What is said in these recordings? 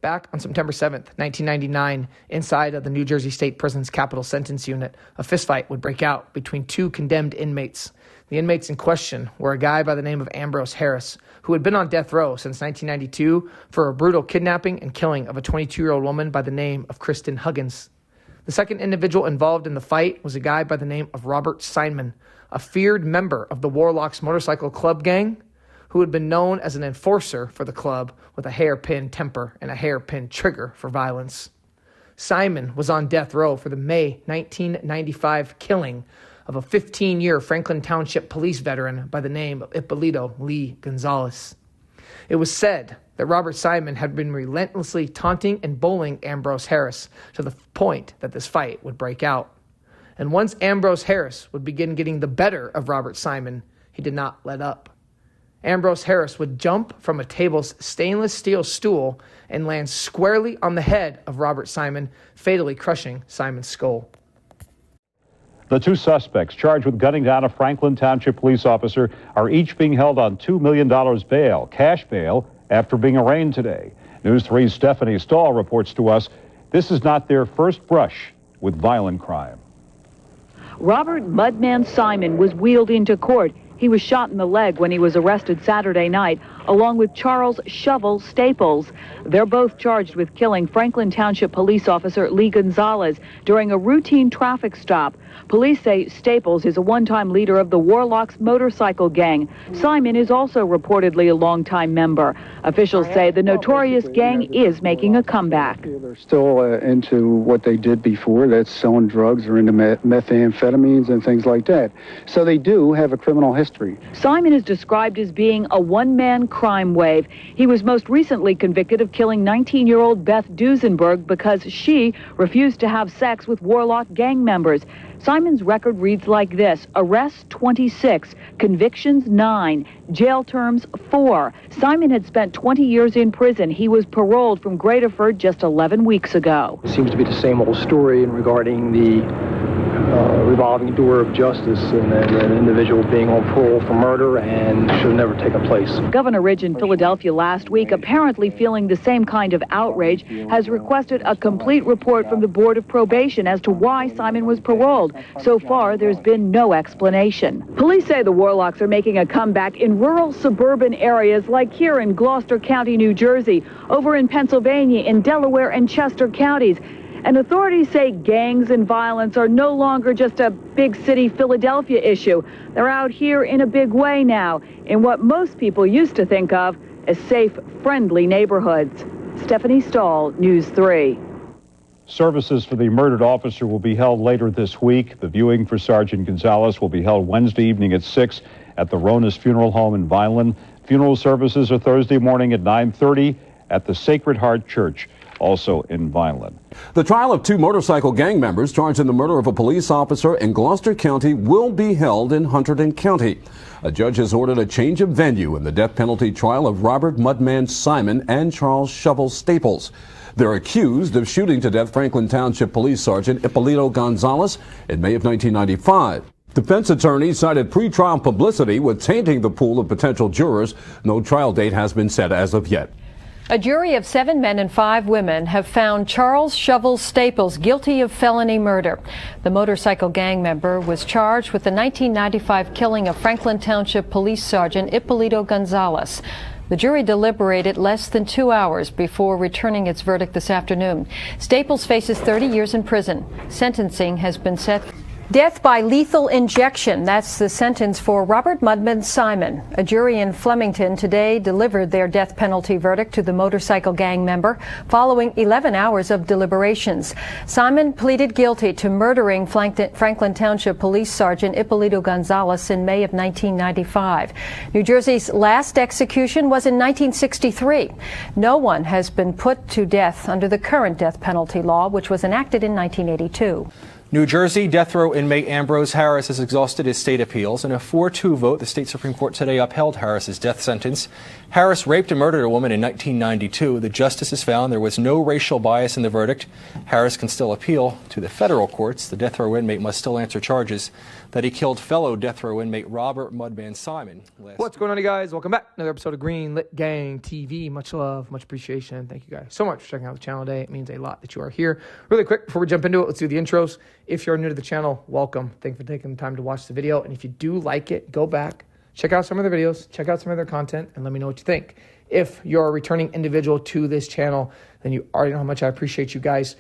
Back on September 7th, 1999, inside of the New Jersey State Prison's Capital Sentence Unit, a fistfight would break out between two condemned inmates. The inmates in question were a guy by the name of Ambrose Harris, who had been on death row since 1992 for a brutal kidnapping and killing of a 22-year-old woman by the name of Kristen Huggins. The second individual involved in the fight was a guy by the name of Robert Simon, a feared member of the Warlocks motorcycle club gang, who had been known as an enforcer for the club with a hairpin temper and a hairpin trigger for violence. Simon was on death row for the May 1995 killing of a 15-year Franklin Township police veteran by the name of Ippolito Lee Gonzalez. It was said that Robert Simon had been relentlessly taunting and bullying Ambrose Harris to the point that this fight would break out. And once Ambrose Harris would begin getting the better of Robert Simon, he did not let up. Ambrose Harris would jump from a table's stainless steel stool and land squarely on the head of Robert Simon, fatally crushing Simon's skull. The two suspects charged with gunning down a Franklin Township police officer are each being held on $2 million bail, cash bail, after being arraigned today. News 3's Stephanie Stahl reports to us this is not their first brush with violent crime. Robert Mudman Simon was wheeled into court. He was shot in the leg when he was arrested Saturday night, along with Charles Shovel Staples. They're both charged with killing Franklin Township police officer Lee Gonzalez during a routine traffic stop. Police say Staples is a one-time leader of the Warlocks motorcycle gang. Simon is also reportedly a longtime member. Officials say the notorious gang is making a comeback. They're still into what they did before. That's selling drugs or into methamphetamines and things like that. So they do have a criminal history. Simon is described as being a one-man crime wave. He was most recently convicted of killing 19-year-old Beth Duesenberg because she refused to have sex with Warlock gang members. Simon's record reads like this: arrests 26, convictions 9, jail terms 4. Simon had spent 20 years in prison. He was paroled from Graterford just 11 weeks ago. It seems to be the same old story in regarding the revolving door of justice and an individual being on parole for murder and should have never taken place. Governor Ridge in Philadelphia last week, apparently feeling the same kind of outrage, has requested a complete report from the Board of Probation as to why Simon was paroled. So far, there's been no explanation. Police say the Warlocks are making a comeback in rural suburban areas like here in Gloucester County, New Jersey, over in Pennsylvania, in Delaware and Chester counties. And authorities say gangs and violence are no longer just a big city Philadelphia issue. They're out here in a big way now, in what most people used to think of as safe, friendly neighborhoods. Stephanie Stahl, News 3. Services for the murdered officer will be held later this week. The viewing for Sergeant Gonzalez will be held Wednesday evening at 6 at the Ronas Funeral Home in Vineland. Funeral services are Thursday morning at 9:30 at the Sacred Heart Church, also in Vineland. The trial of two motorcycle gang members charged in the murder of a police officer in Gloucester County will be held in Hunterdon County. A judge has ordered a change of venue in the death penalty trial of Robert Mudman Simon and Charles Shovel Staples. They're accused of shooting to death Franklin Township Police Sergeant Ippolito Gonzalez in May of 1995. Defense attorneys cited pretrial publicity with tainting the pool of potential jurors. No trial date has been set as of yet. A jury of 7 men and 5 women have found Charles Shovel Staples guilty of felony murder. The motorcycle gang member was charged with the 1995 killing of Franklin Township Police Sergeant Ippolito Gonzalez. The jury deliberated less than 2 hours before returning its verdict this afternoon. Staples faces 30 years in prison. Sentencing has been set. Death by lethal injection. That's the sentence for Robert Mudman Simon. A jury in Flemington today delivered their death penalty verdict to the motorcycle gang member following 11 hours of deliberations. Simon pleaded guilty to murdering Franklin Township Police Sergeant Ippolito Gonzalez in May of 1995. New Jersey's last execution was in 1963. No one has been put to death under the current death penalty law, which was enacted in 1982. New Jersey death row inmate Ambrose Harris has exhausted his state appeals. In a 4-2 vote, the state Supreme Court today upheld Harris's death sentence. Harris raped and murdered a woman in 1992. The justices found there was no racial bias in the verdict. Harris can still appeal to the federal courts. The death row inmate must still answer charges that he killed fellow death row inmate Robert Mudman Simon. What's going on, you guys? Welcome back. Another episode of Green Lit Gang TV. Much love, much appreciation. Thank you guys so much for checking out the channel today. It means a lot that you are here. Really quick, before we jump into it, let's do the intros. If you're new to the channel, welcome. Thanks for taking the time to watch the video. And if you do like it, go back, check out some of their videos, check out some of their content, and let me know what you think. If you're a returning individual to this channel, then you already know how much I appreciate you guys.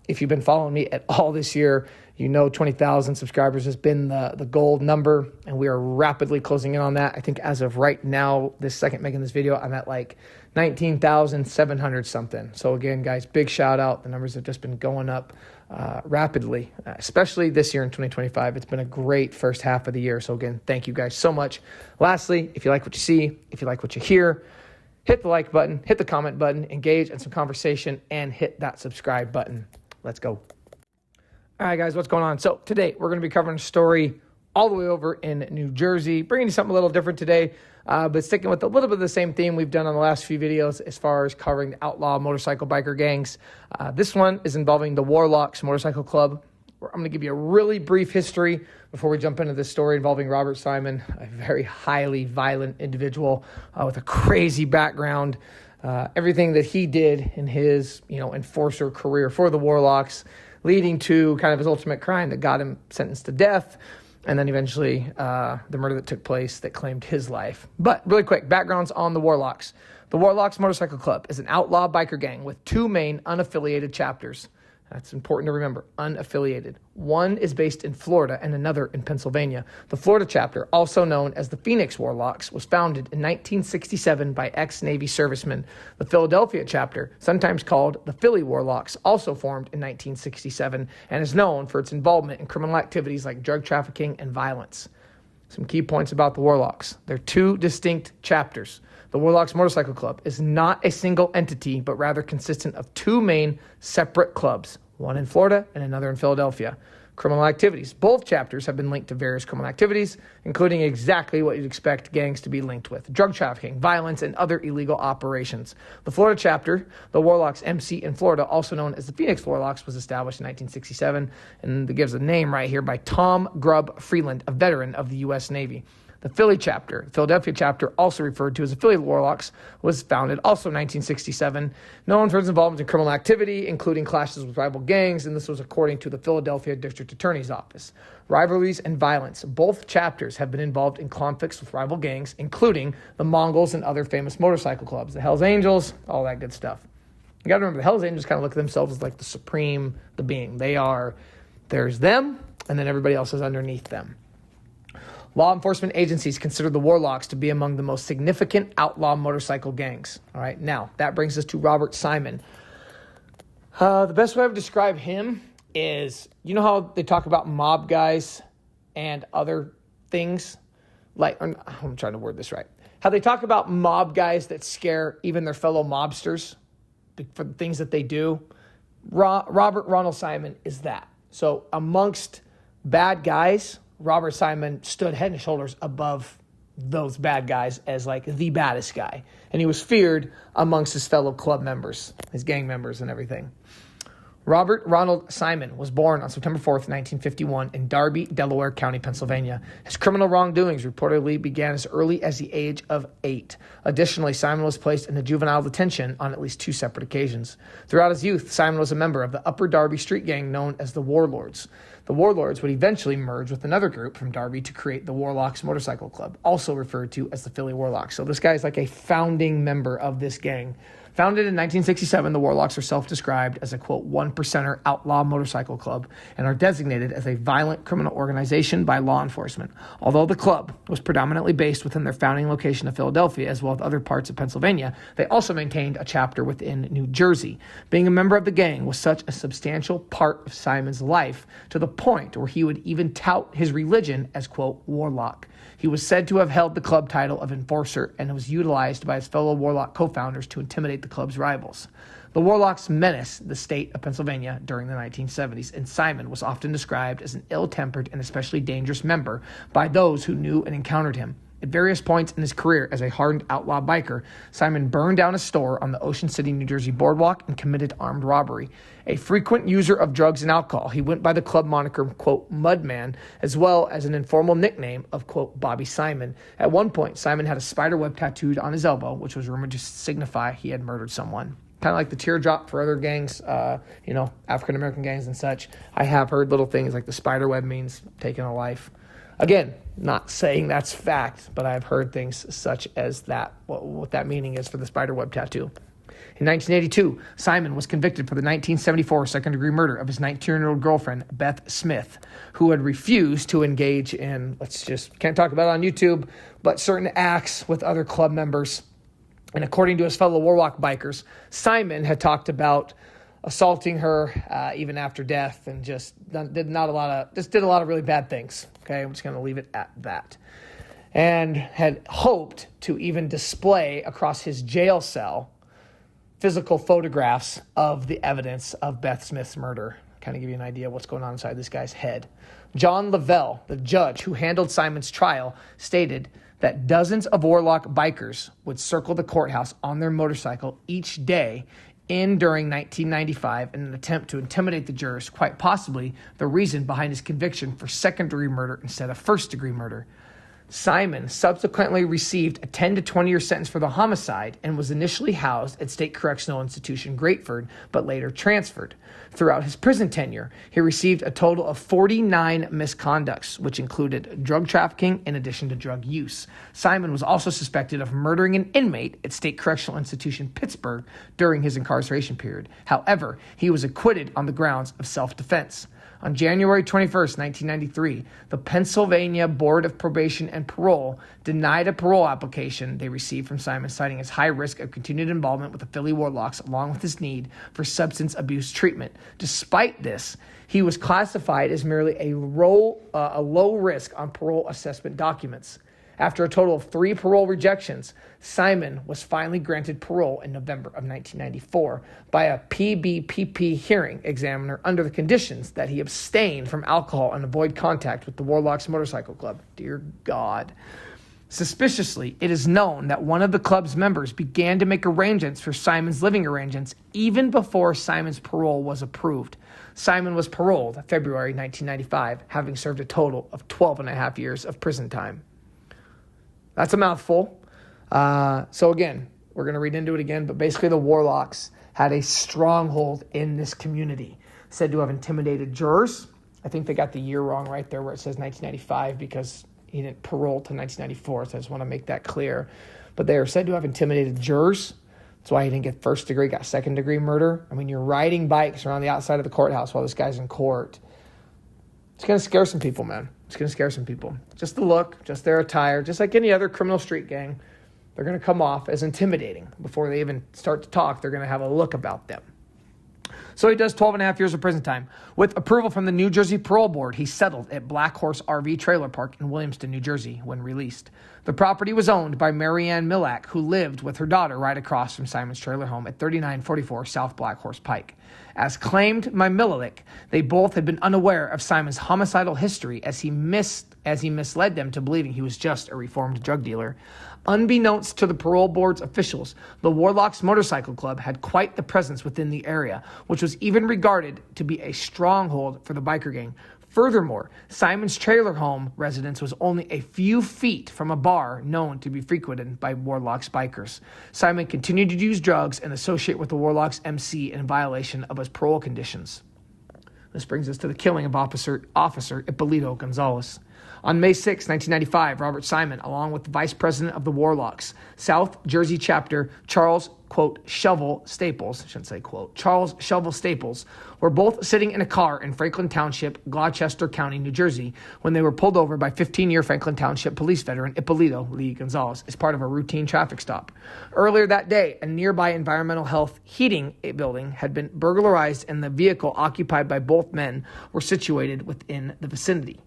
If you've been following me at all this year, you know 20,000 subscribers has been the gold number, and we are rapidly closing in on that. I think as of right now, this second making this video, I'm at like 19,700 something. So again, guys, big shout out. The numbers have just been going up rapidly, especially this year in 2025. It's been a great first half of the year. So again, thank you guys so much. Lastly, if you like what you see, if you like what you hear, hit the like button, hit the comment button, engage in some conversation, and hit that subscribe button. Let's go. All right, guys, what's going on? So today we're going to be covering a story all the way over in New Jersey, bringing you something a little different today, but sticking with a little bit of the same theme we've done on the last few videos as far as covering the outlaw motorcycle biker gangs. This one is involving the Warlocks Motorcycle Club. I'm going to give you a really brief history before we jump into this story involving Robert Simon, a very highly violent individual with a crazy background. Everything that he did in his, enforcer career for the Warlocks, leading to kind of his ultimate crime that got him sentenced to death, and then eventually the murder that took place that claimed his life. But really quick, backgrounds on the Warlocks. The Warlocks Motorcycle Club is an outlaw biker gang with two main unaffiliated chapters. That's important to remember, unaffiliated. One is based in Florida and another in Pennsylvania. The Florida chapter, also known as the Phoenix Warlocks, was founded in 1967 by ex-Navy servicemen. The Philadelphia chapter, sometimes called the Philly Warlocks, also formed in 1967 and is known for its involvement in criminal activities like drug trafficking and violence. Some key points about the Warlocks. They're two distinct chapters. The Warlocks Motorcycle Club is not a single entity, but rather consistent of two main separate clubs, one in Florida and another in Philadelphia. Criminal activities. Both chapters have been linked to various criminal activities, including exactly what you'd expect gangs to be linked with: drug trafficking, violence, and other illegal operations. The Florida chapter, the Warlocks MC in Florida, also known as the Phoenix Warlocks, was established in 1967, and it gives a name right here by Tom Grubb Freeland, a veteran of the U.S. Navy. The Philly chapter, Philadelphia chapter, also referred to as the Philly Warlocks, was founded also in 1967, known for its involvement in criminal activity, including clashes with rival gangs, and this was according to the Philadelphia District Attorney's Office. Rivalries and violence. Both chapters have been involved in conflicts with rival gangs, including the Mongols and other famous motorcycle clubs, the Hells Angels, all that good stuff. You got to remember, the Hells Angels kind of look at themselves as like the supreme, the being. There's them, and then everybody else is underneath them. Law enforcement agencies consider the Warlocks to be among the most significant outlaw motorcycle gangs. All right, now that brings us to Robert Simon. The best way I would describe him is, you know how they talk about mob guys and other things? I'm trying to word this right. How they talk about mob guys that scare even their fellow mobsters for the things that they do. Robert Ronald Simon is that. So amongst bad guys, Robert Simon stood head and shoulders above those bad guys as like the baddest guy. And he was feared amongst his fellow club members, his gang members and everything. Robert Ronald Simon was born on September 4th, 1951 in Darby, Delaware County, Pennsylvania. His criminal wrongdoings reportedly began as early as the age of 8. Additionally, Simon was placed in juvenile detention on at least 2 separate occasions. Throughout his youth, Simon was a member of the Upper Darby street gang known as the Warlords. The Warlords would eventually merge with another group from Darby to create the Warlocks Motorcycle Club, also referred to as the Philly Warlocks. So this guy is like a founding member of this gang. Founded in 1967, the Warlocks are self-described as a, quote, 1%er outlaw motorcycle club and are designated as a violent criminal organization by law enforcement. Although the club was predominantly based within their founding location of Philadelphia as well as other parts of Pennsylvania, they also maintained a chapter within New Jersey. Being a member of the gang was such a substantial part of Simon's life to the point where he would even tout his religion as, quote, Warlock. He was said to have held the club title of enforcer and was utilized by his fellow Warlock co-founders to intimidate the club's rivals. The Warlocks menaced the state of Pennsylvania during the 1970s, and Simon was often described as an ill-tempered and especially dangerous member by those who knew and encountered him. At various points in his career as a hardened outlaw biker, Simon burned down a store on the Ocean City, New Jersey boardwalk and committed armed robbery. A frequent user of drugs and alcohol, he went by the club moniker, quote, Mudman, as well as an informal nickname of, quote, Bobby Simon. At one point, Simon had a spiderweb tattooed on his elbow, which was rumored to signify he had murdered someone. Kind of like the teardrop for other gangs, African-American gangs and such. I have heard little things like the spiderweb means taking a life. Again, not saying that's fact, but I've heard things such as that, what that meaning is for the spiderweb tattoo. In 1982, Simon was convicted for the 1974 second-degree murder of his 19-year-old girlfriend, Beth Smith, who had refused to engage in, can't talk about it on YouTube, but certain acts with other club members. And according to his fellow Warlock bikers, Simon had talked about assaulting her even after death, and just did a lot of really bad things. Okay, I'm just going to leave it at that. And had hoped to even display across his jail cell physical photographs of the evidence of Beth Smith's murder. Kind of give you an idea of what's going on inside this guy's head. John Lavelle, the judge who handled Simon's trial, stated that dozens of Warlock bikers would circle the courthouse on their motorcycle each day during 1995 in an attempt to intimidate the jurors, quite possibly the reason behind his conviction for second-degree murder instead of first-degree murder. Simon subsequently received a 10 to 20-year sentence for the homicide and was initially housed at State Correctional Institution Grateford, but later transferred. Throughout his prison tenure, he received a total of 49 misconducts, which included drug trafficking in addition to drug use. Simon was also suspected of murdering an inmate at State Correctional Institution Pittsburgh during his incarceration period. However, he was acquitted on the grounds of self-defense. On January 21st, 1993, the Pennsylvania Board of Probation and Parole denied a parole application they received from Simon, citing his high risk of continued involvement with the Philly Warlocks, along with his need for substance abuse treatment. Despite this, he was classified as merely a low risk on parole assessment documents. After a total of 3 parole rejections, Simon was finally granted parole in November of 1994 by a PBPP hearing examiner under the conditions that he abstain from alcohol and avoid contact with the Warlocks Motorcycle Club. Dear God. Suspiciously, it is known that one of the club's members began to make arrangements for Simon's living arrangements even before Simon's parole was approved. Simon was paroled February 1995, having served a total of 12 and a half years of prison time. That's a mouthful. So again, we're going to read into it again, but basically the Warlocks had a stronghold in this community, said to have intimidated jurors. I think they got the year wrong right there where it says 1995 because he didn't parole to 1994, so I just want to make that clear. But they are said to have intimidated jurors. That's why he didn't get first degree, got second degree murder. I mean, you're riding bikes around the outside of the courthouse while this guy's in court. It's going to scare some people, man. It's going to scare some people. Just the look, just their attire, just like any other criminal street gang, they're going to come off as intimidating. Before they even start to talk, they're going to have a look about them. So he does 12 and a half years of prison time. With approval from the New Jersey Parole Board, he settled at Black Horse RV Trailer Park in Williamston, New Jersey, when released. The property was owned by Marianne Millack, who lived with her daughter right across from Simon's trailer home at 3944 South Black Horse Pike. As claimed by Millack, they both had been unaware of Simon's homicidal history as he misled them to believing he was just a reformed drug dealer. Unbeknownst to the parole board's officials, the Warlocks Motorcycle Club had quite the presence within the area, which was even regarded to be a stronghold for the biker gang. Furthermore, Simon's trailer home residence was only a few feet from a bar known to be frequented by Warlocks bikers. Simon continued to use drugs and associate with the Warlocks MC in violation of his parole conditions. This brings us to the killing of Officer Gonzalez. On May 6, 1995, Robert Simon, along with the vice president of the Warlocks, South Jersey chapter, Charles, quote, Charles Shovel Staples, were both sitting in a car in Franklin Township, Gloucester County, New Jersey, when they were pulled over by 15-year Franklin Township police veteran Ippolito Lee Gonzalez as part of a routine traffic stop. Earlier that day, a nearby environmental health heating building had been burglarized and the vehicle occupied by both men were situated within the vicinity.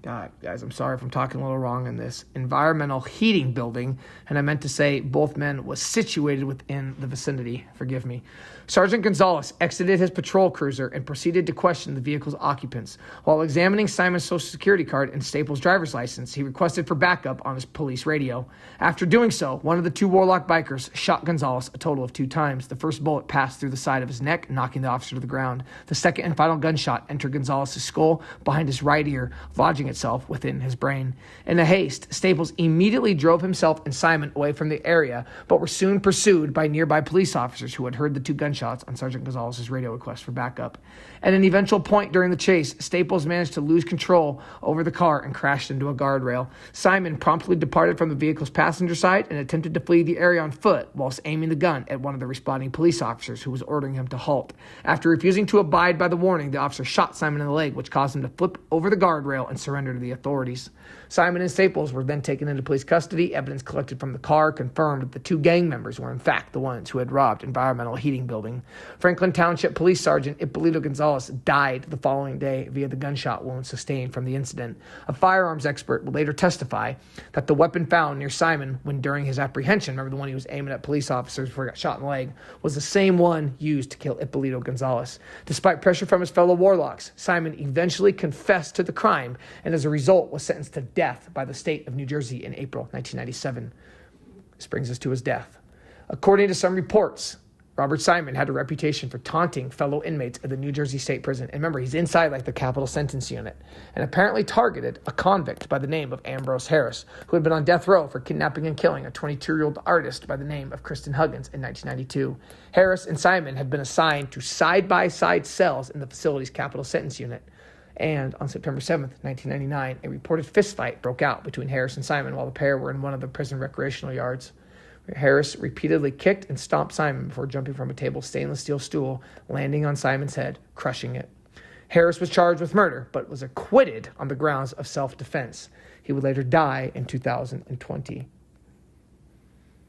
God, guys, I'm sorry if I'm talking a little wrong in this. Environmental heating building, and I meant to say both men was situated within the vicinity. Forgive me. Sergeant Gonzalez exited his patrol cruiser and proceeded to question the vehicle's occupants. While examining Simon's social security card and Staples' driver's license, he requested for backup on his police radio. After doing so, one of the two Warlock bikers shot Gonzalez a total of 2 times. The first bullet passed through the side of his neck, knocking the officer to the ground. The second and final gunshot entered Gonzalez's skull behind his right ear, lodging itself within his brain. In a haste, Staples immediately drove himself and Simon away from the area, but were soon pursued by nearby police officers who had heard the 2 gunshots on Sergeant Gonzalez's radio request for backup. At an eventual point during the chase, Staples managed to lose control over the car and crashed into a guardrail. Simon promptly departed from the vehicle's passenger side and attempted to flee the area on foot whilst aiming the gun at one of the responding police officers who was ordering him to halt. After refusing to abide by the warning, the officer shot Simon in the leg, which caused him to flip over the guardrail and surrender to the authorities. Simon and Staples were then taken into police custody. Evidence collected from the car confirmed that the 2 gang members were in fact the ones who had robbed Environmental Heating Building. Franklin Township Police Sergeant Ippolito Gonzalez died the following day via the gunshot wound sustained from the incident. A firearms expert will later testify that the weapon found near Simon when during his apprehension, remember the one he was aiming at police officers before he got shot in the leg, was the same one used to kill Ippolito Gonzalez. Despite pressure from his fellow Warlocks, Simon eventually confessed to the crime and as a result was sentenced to death by the state of New Jersey in April 1997. This brings us to his death. According to some reports, Robert Simon had a reputation for taunting fellow inmates at the New Jersey State Prison. And remember, he's inside like the capital sentence unit, and apparently targeted a convict by the name of Ambrose Harris, who had been on death row for kidnapping and killing a 22-year-old artist by the name of Kristen Huggins in 1992. Harris and Simon had been assigned to side-by-side cells in the facility's capital sentence unit. And on September 7th, 1999, a reported fistfight broke out between Harris and Simon while the pair were in one of the prison recreational yards. Harris repeatedly kicked and stomped Simon before jumping from a table stainless steel stool, landing on Simon's head, crushing it. Harris was charged with murder, but was acquitted on the grounds of self-defense. He would later die in 2020.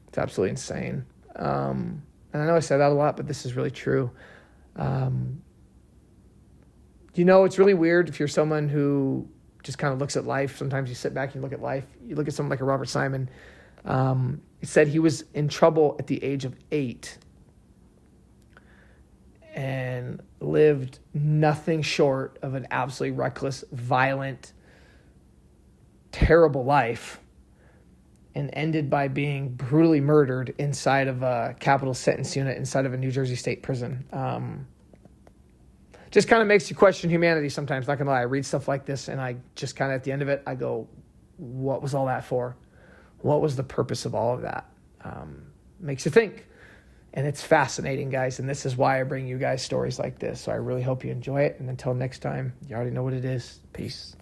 It's absolutely insane. And I know I said that a lot, but this is really true. You know, it's really weird if you're someone who just kind of looks at life. Sometimes you sit back and you look at life. You look at someone like a Robert Simon. He said he was in trouble at the age of 8 and lived nothing short of an absolutely reckless, violent, terrible life, and ended by being brutally murdered inside of a capital sentence unit inside of a New Jersey State prison. Just kind of makes you question humanity sometimes, not gonna lie. I read stuff like this and I just kind of at the end of it, I go, what was all that for? What was the purpose of all of that? Makes you think. And it's fascinating, guys, and this is why I bring you guys stories like this. So I really hope you enjoy it. And until next time, you already know what it is. Peace.